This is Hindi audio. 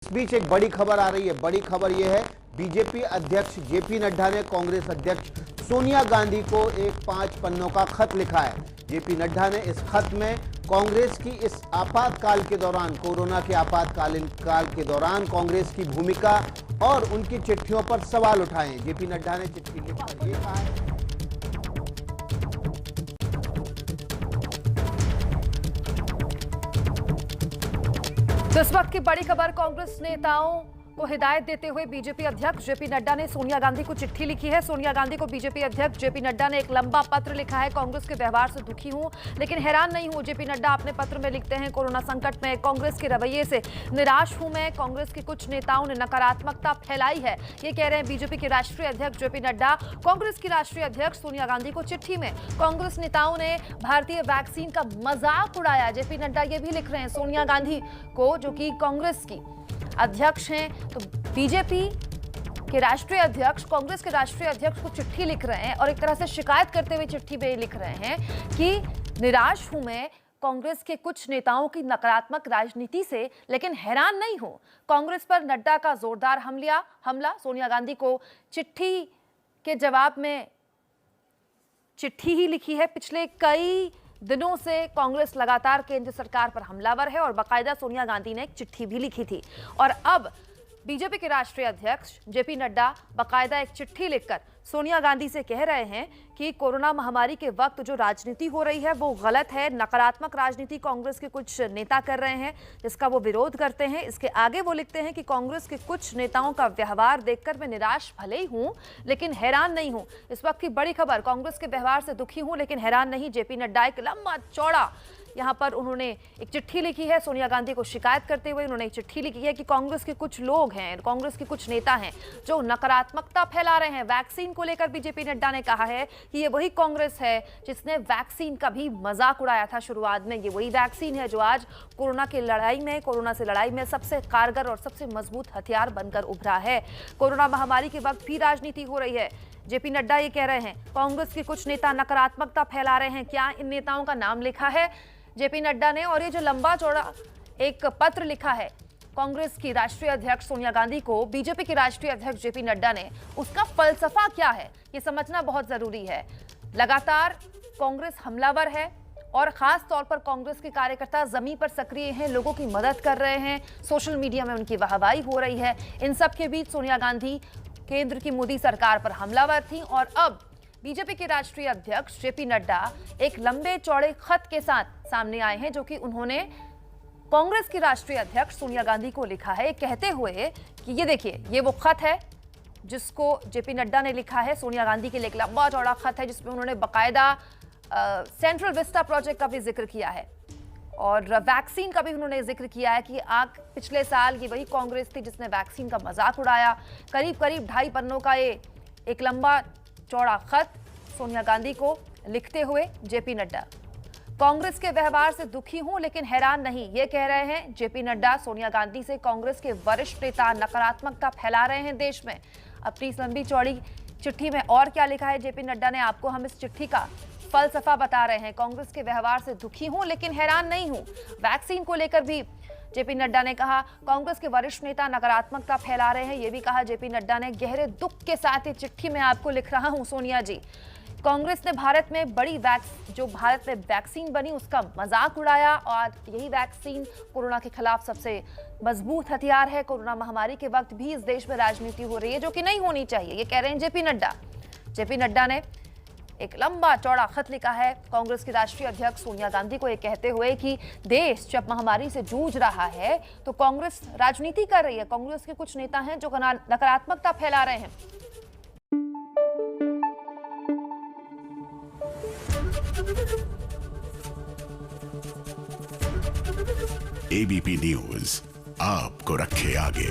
इस बीच एक बड़ी खबर आ रही है। बड़ी खबर यह है, बीजेपी अध्यक्ष जेपी नड्डा ने कांग्रेस अध्यक्ष सोनिया गांधी को एक 5 पन्नों का खत लिखा है। जेपी नड्डा ने इस खत में कांग्रेस की इस आपातकाल के दौरान, कोरोना के आपातकालीन काल के दौरान कांग्रेस की भूमिका और उनकी चिट्ठियों पर सवाल उठाए हैं। जेपी नड्डा ने चिट्ठी लिखकर ये कहा है। तो इस वक्त की बड़ी खबर, कांग्रेस नेताओं को हिदायत देते हुए बीजेपी अध्यक्ष जेपी नड्डा ने सोनिया गांधी को चिट्ठी लिखी है। सोनिया गांधी को बीजेपी अध्यक्ष जेपी नड्डा ने एक लंबा पत्र लिखा है। कांग्रेस के व्यवहार से दुखी हूं लेकिन हैरान नहीं हूं। जेपी नड्डा अपने पत्र में लिखते हैं, कोरोना संकट में कांग्रेस के रवैये से निराश हूं मैं। कांग्रेस के कुछ नेताओं ने नकारात्मकता फैलाई है, ये कह रहे हैं बीजेपी के राष्ट्रीय अध्यक्ष जेपी नड्डा। कांग्रेस की राष्ट्रीय अध्यक्ष सोनिया गांधी को चिट्ठी में कांग्रेस नेताओं ने भारतीय वैक्सीन का मजाक उड़ाया। जेपी नड्डा ये भी लिख रहे हैं सोनिया गांधी को, जो कि कांग्रेस की अध्यक्ष हैं, तो बीजेपी के राष्ट्रीय अध्यक्ष कांग्रेस के राष्ट्रीय अध्यक्ष को चिट्ठी लिख रहे हैं और एक तरह से शिकायत करते हुए चिट्ठी में लिख रहे हैं कि निराश हूं मैं कांग्रेस के कुछ नेताओं की नकारात्मक राजनीति से, लेकिन हैरान नहीं हूं। कांग्रेस पर नड्डा का जोरदार हमला। सोनिया गांधी को चिट्ठी के जवाब में चिट्ठी ही लिखी है। पिछले कई दिनों से कांग्रेस लगातार केंद्र सरकार पर हमलावर है और बाकायदा सोनिया गांधी ने एक चिट्ठी भी लिखी थी। और अब बीजेपी के राष्ट्रीय अध्यक्ष जेपी नड्डा बाकायदा एक चिट्ठी लिखकर सोनिया गांधी से कह रहे हैं कि कोरोना महामारी के वक्त जो राजनीति हो रही है वो गलत है। नकारात्मक राजनीति कांग्रेस के कुछ नेता कर रहे हैं, जिसका वो विरोध करते हैं। इसके आगे वो लिखते हैं कि कांग्रेस के कुछ नेताओं का व्यवहार देखकर मैं निराश भले ही हूं लेकिन हैरान नहीं हूं। इस वक्त की बड़ी खबर, कांग्रेस के व्यवहार से दुखी हूं लेकिन हैरान नहीं। जेपी नड्डा एक लंबा चौड़ा यहां पर उन्होंने एक चिट्ठी लिखी है। सोनिया गांधी को शिकायत करते हुए उन्होंने एक चिट्ठी लिखी है कि कांग्रेस के कुछ लोग हैं, कांग्रेस के कुछ नेता हैं जो नकारात्मकता फैला रहे हैं। वैक्सीन को लेकर भी जेपी नड्डा ने कहा है कि ये वही कांग्रेस है जिसने वैक्सीन का भी मजाक उड़ाया था शुरुआत में। ये वही वैक्सीन है जो आज कोरोना से लड़ाई में सबसे कारगर और सबसे मजबूत हथियार बनकर उभरा है। कोरोना महामारी के वक्त भी राजनीति हो रही है। जेपी नड्डा ये कह रहे हैं कांग्रेस के कुछ नेता नकारात्मकता फैला रहे हैं। क्या इन नेताओं का नाम लिखा है जेपी नड्डा ने? और ये जो लंबा चौड़ा एक पत्र लिखा है कांग्रेस की राष्ट्रीय अध्यक्ष सोनिया गांधी को बीजेपी के राष्ट्रीय अध्यक्ष जेपी नड्डा ने, उसका फलसफा क्या है ये समझना बहुत जरूरी है। लगातार कांग्रेस हमलावर है और खास तौर पर कांग्रेस के कार्यकर्ता जमीन पर सक्रिय हैं, लोगों की मदद कर रहे हैं, सोशल मीडिया में उनकी वाहवाही हो रही है। इन सब के बीच सोनिया गांधी केंद्र की मोदी सरकार पर हमलावर थी और अब बीजेपी के राष्ट्रीय अध्यक्ष जेपी नड्डा एक लंबे चौड़े खत के साथ सामने आए हैं, जो कि उन्होंने कांग्रेस की राष्ट्रीय अध्यक्ष सोनिया गांधी को लिखा है, कहते हुए कि ये देखिए, ये वो खत है जिसको जेपी नड्डा ने लिखा है सोनिया गांधी के लिए। एक लंबा चौड़ा खत है जिसमें उन्होंने बाकायदा सेंट्रल विस्टा प्रोजेक्ट का भी जिक्र किया है और वैक्सीन का भी उन्होंने जिक्र किया है कि पिछले साल ये वही कांग्रेस थी जिसने वैक्सीन का मजाक उड़ाया। करीब 2.5 पन्नों का ये एक लंबा चौड़ा खत सोनिया गांधी को लिखते हुए जेपी नड्डा, कांग्रेस के व्यवहार से दुखी हूं लेकिन हैरान नहीं, ये कह रहे हैं जेपी नड्डा। सोनिया गांधी से कांग्रेस के वरिष्ठ नेता नकारात्मकता फैला रहे हैं देश में। अपनी इस लंबी चौड़ी चिट्ठी में और क्या लिखा है जेपी नड्डा ने, आपको हम इस चिट्ठी का फलसफा बता रहे हैं। कांग्रेस के व्यवहार से दुखी हूं लेकिन हैरान नहीं हूं। वैक्सीन को लेकर भी जेपी नड्डा ने कहा कांग्रेस के वरिष्ठ नेता नकारात्मकता फैला रहे हैं। यह भी कहा जेपी नड्डा ने, गहरे दुख के साथ ये चिट्ठी में आपको लिख रहा हूं सोनिया जी। कांग्रेस ने भारत में वैक्सीन बनी उसका मजाक उड़ाया और यही वैक्सीन कोरोना के खिलाफ सबसे मजबूत हथियार है। कोरोना महामारी के वक्त भी इस देश में राजनीति हो रही है जो कि नहीं होनी चाहिए, ये कह रहे हैं जेपी नड्डा। जेपी नड्डा ने एक लंबा चौड़ा खत लिखा है कांग्रेस की राष्ट्रीय अध्यक्ष सोनिया गांधी को, ये कहते हुए कि देश जब महामारी से जूझ रहा है तो कांग्रेस राजनीति कर रही है। कांग्रेस के कुछ नेता हैं जो नकारात्मकता फैला रहे हैं। एबीपी न्यूज आपको रखे आगे।